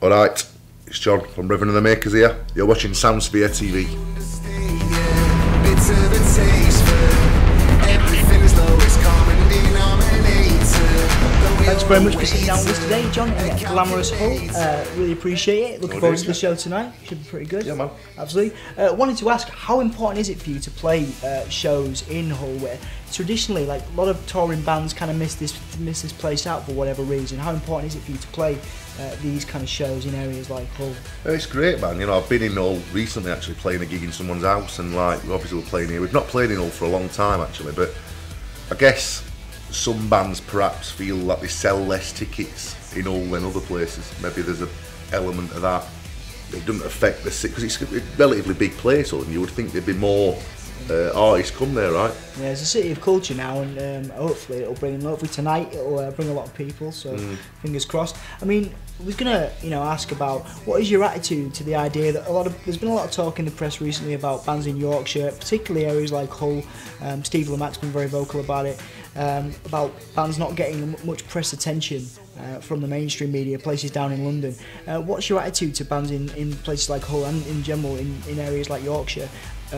Alright, it's John from Reverend and the Makers here. You're watching Soundsphere TV. Thanks very much for sitting down with us today, John, in a glamorous Hull. Really appreciate it. Looking forward to the show tonight. Should be pretty good. Yeah, man. Absolutely. Wanted to ask, how important is it for you to play shows in Hull where traditionally, like, a lot of touring bands kind of miss this place out for whatever reason? How important is it for you to play these kind of shows in areas like Hull? It's great, man. You know, I've been in Hull recently, actually, playing a gig in someone's house, and like, obviously we're playing here. We've not played in Hull for a long time, actually, but I guess some bands perhaps feel like they sell less tickets in Hull than other places. Maybe there's an element of that. It doesn't affect the city, because it's a relatively big place, and you would think there'd be more artists come there, right? Yeah, it's a city of culture now, and hopefully hopefully tonight it'll bring a lot of people, so fingers crossed. I mean, I was gonna, ask about what is your attitude to the idea that there's been a lot of talk in the press recently about bands in Yorkshire, particularly areas like Hull. Steve Lamac's been very vocal about it, about bands not getting much press attention from the mainstream media, places down in London. What's your attitude to bands in places like Hull and in general in areas like Yorkshire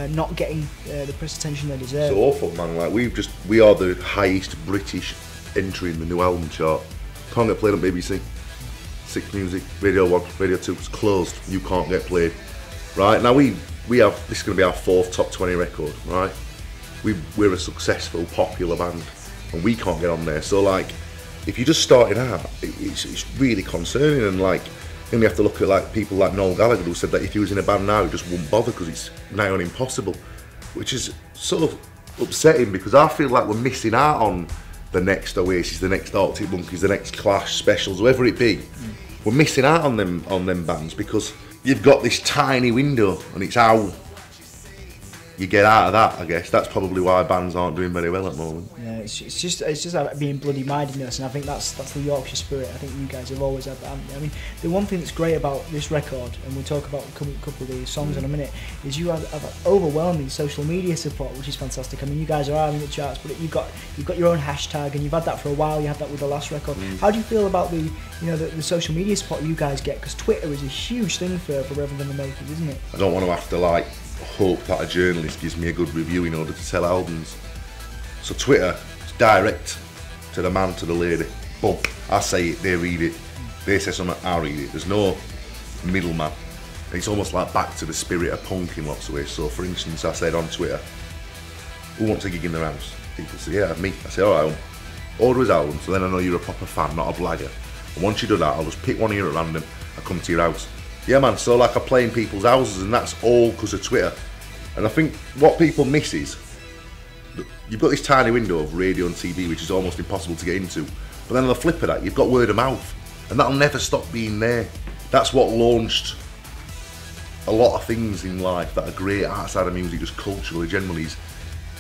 not getting the press attention they deserve? It's awful, man. Like, we are the highest British entry in the new album chart. Can't get played on BBC, Six Music, Radio 1, Radio 2, it's closed. You can't get played. Right, now we have, this is going to be our 4th top 20 record, right? We're a successful, popular band, and we can't get on there. So, like, if you just started out, it's really concerning, and like, then we have to look at like people like Noel Gallagher, who said that if he was in a band now, he just wouldn't bother because it's nigh on impossible, which is sort of upsetting, because I feel like we're missing out on the next Oasis, the next Arctic Monkeys, the next Clash, Specials, whoever it be. We're missing out on them bands, because you've got this tiny window, and it's how you get out of that. I guess that's probably why bands aren't doing very well at the moment. Yeah, it's just about being bloody-mindedness, and I think that's the Yorkshire spirit. I think you guys have always had that, haven't you? I mean, the one thing that's great about this record, and we'll talk about a couple of these songs in a minute, is you have overwhelming social media support, which is fantastic. I mean, you guys are in the charts, but you've got your own hashtag, and you've had that for a while. You had that with the last record. How do you feel about the social media support you guys get? Because Twitter is a huge thing for Reverend and the Makers, isn't it? I don't want to have to like hope that a journalist gives me a good review in order to sell albums. So Twitter is direct to the man, to the lady. Boom. I say it, they read it. They say something, I read it. There's no middleman. It's almost like back to the spirit of punk in lots of ways. So for instance, I said on Twitter, who wants a gig in their house? People say, yeah, me. I say, alright, order his album, so then I know you're a proper fan, not a blagger. And once you do that, I'll just pick one of you at random, I come to your house. Yeah, man, so like I play in people's houses, and that's all because of Twitter. And I think what people miss is you've got this tiny window of radio and TV, which is almost impossible to get into. But then on the flip of that, you've got word of mouth, and that'll never stop being there. That's what launched a lot of things in life that are great outside of music, just culturally, generally. Is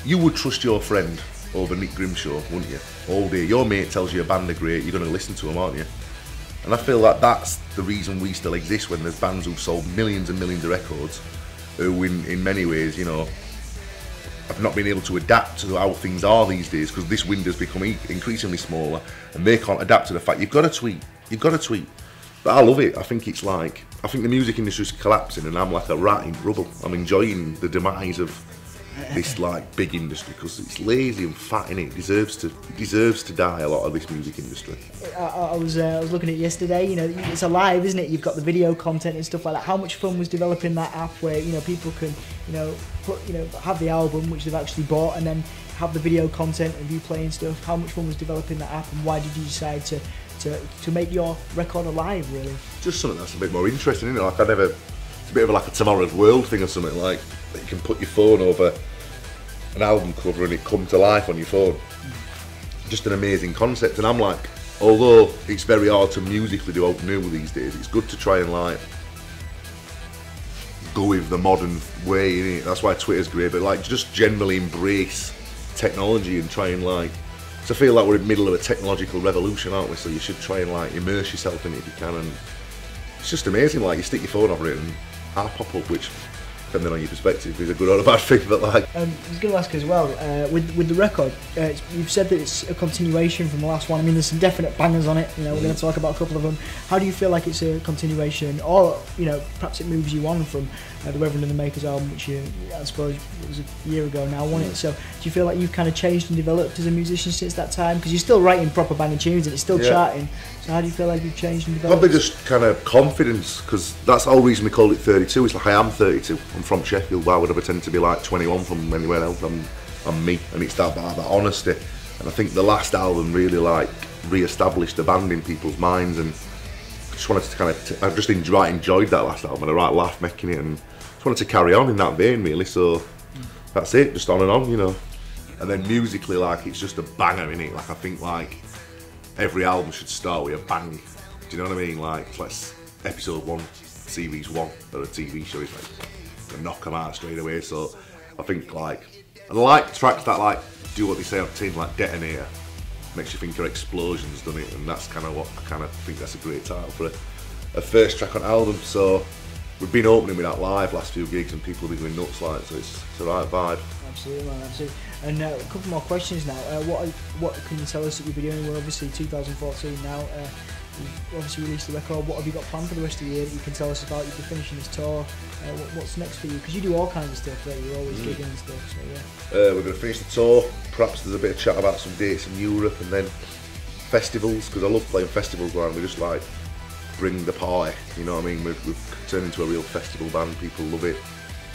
you would trust your friend over Nick Grimshaw, wouldn't you? All day. Your mate tells you a band are great, you're going to listen to them, aren't you? And I feel like that's the reason we still exist, when there's bands who've sold millions and millions of records, who in many ways, have not been able to adapt to how things are these days, because this window's become increasingly smaller, and they can't adapt to the fact you've got to tweet. But I love it. I think the music industry's collapsing, and I'm like a rat in rubble. I'm enjoying the demise of this like big industry, because it's lazy and fat, innit? It deserves to die, a lot of this music industry. I was looking at it yesterday. It's alive, isn't it? You've got the video content and stuff like that. How much fun was developing that app where people can have the album which they've actually bought, and then have the video content of you playing stuff? How much fun was developing that app, and why did you decide to make your record alive, really? Just something that's a bit more interesting, isn't it? Like it's a bit of like a Tomorrow's World thing or something, like that you can put your phone over an album cover and it come to life on your phone. Just an amazing concept, and I'm like, although it's very hard to musically do out new these days, it's good to try and like go with the modern way, innit? That's why Twitter's great, but like just generally embrace technology and try and like, so I feel like we're in the middle of a technological revolution, aren't we? So you should try and like immerse yourself in it if you can, and it's just amazing. Like you stick your phone over it and I pop up, which depending on your perspective, is a good or a bad thing. But like, I was going to ask as well, with the record, you've said that it's a continuation from the last one. I mean, there's some definite bangers on it. You know, we're going to talk about a couple of them. How do you feel like it's a continuation, or you know, perhaps it moves you on from the Reverend and the Makers album, which I suppose it was a year ago now, wasn't it? So do you feel like you've kind of changed and developed as a musician since that time? Because you're still writing proper banging tunes and it's still charting. So how do you feel like you've changed and developed? Probably just kind of confidence, because that's the whole reason we call it 32. It's like, I am 32. I'm from Sheffield. Why would I pretend to be like 21 from anywhere else? I'm me, and it's that honesty. And I think the last album really like re-established the band in people's minds, and I just wanted to kind of, I just enjoyed that last album, and I laughed making it, and just wanted to carry on in that vein really. So that's it, just on and on, you know. And then musically, like, it's just a banger in it. Like, I think like every album should start with a bang. Do you know what I mean? Like, it's like episode 1, series 1 or a TV show, it's like knock them out straight away. So I think like, and I like tracks that like do what they say on tin, like Detonator. Makes you think your explosions, doesn't it? And that's kind of what I kind of think that's a great title for a first track on album. So we've been opening with that live last few gigs, and people have been going nuts, like, so it's the right vibe. Absolutely, man, absolutely. And a couple more questions now. What can you tell us that you'll be doing? We're obviously 2014 now. You've obviously released the record. What have you got planned for the rest of the year that you can tell us about? You'll be finishing this tour. What's next for you? Because you do all kinds of stuff, right? You're always gigging and stuff. So yeah. We're going to finish the tour. Perhaps there's a bit of chat about some dates in Europe, and then festivals, because I love playing festivals, man. We just like bring the party, you know what I mean? We've turned into a real festival band. People love it.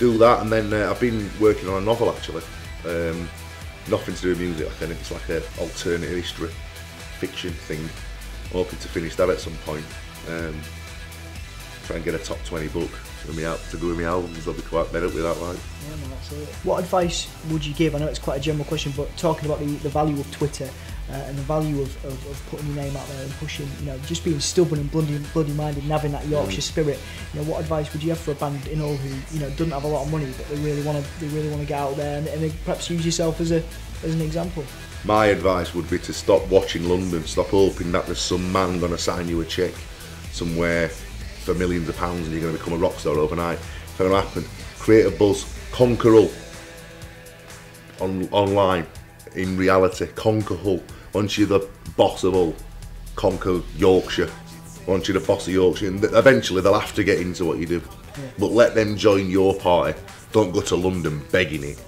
Do that, and then I've been working on a novel actually. Nothing to do with music. It's like an alternative history fiction thing. Hoping to finish that at some point. Try and get a top 20 book to go with my albums. I'll be quite fed up with that, like. Yeah, man, absolutely. What advice would you give? I know it's quite a general question, but talking about the value of Twitter and the value of putting your name out there and pushing, you know, just being stubborn and bloody minded and having that Yorkshire spirit. You know, what advice would you have for a band in Hull who, you know, doesn't have a lot of money, but they really want to get out there and they perhaps use yourself as an example? My advice would be to stop watching London, stop hoping that there's some man going to sign you a cheque somewhere for millions of pounds and you're going to become a rock star overnight. It's not going to happen. Create a buzz, conquer Hull online, in reality, conquer Hull. Once you're the boss of Hull, conquer Yorkshire. Once you're the boss of Yorkshire, and eventually they'll have to get into what you do. Yeah. But let them join your party. Don't go to London begging it.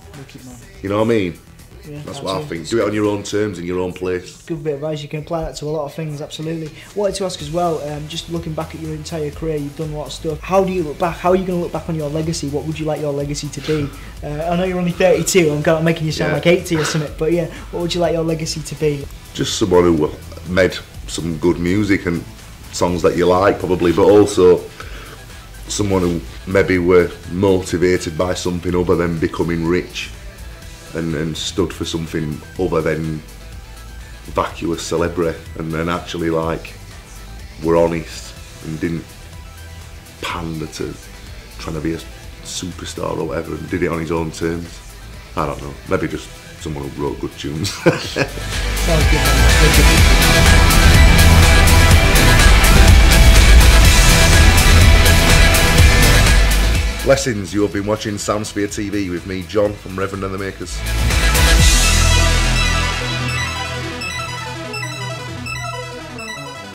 You know what I mean? Yeah, that's what I think. Do it on your own terms in your own place. Good bit of advice. You can apply that to a lot of things, absolutely. Wanted to ask as well, just looking back at your entire career, you've done a lot of stuff. How do you look back? How are you going to look back on your legacy? What would you like your legacy to be? I know you're only 32, I'm kind of making you sound like 80 or something, but yeah, what would you like your legacy to be? Just someone who made some good music and songs that you like, probably, but also someone who maybe were motivated by something other than becoming rich. And stood for something other than vacuous celebrity, and actually like were honest and didn't pander to trying to be a superstar or whatever, and did it on his own terms. I don't know, maybe just someone who wrote good tunes. Sounds good, man. Blessings, you have been watching Soundsphere TV with me, John, from Reverend and the Makers.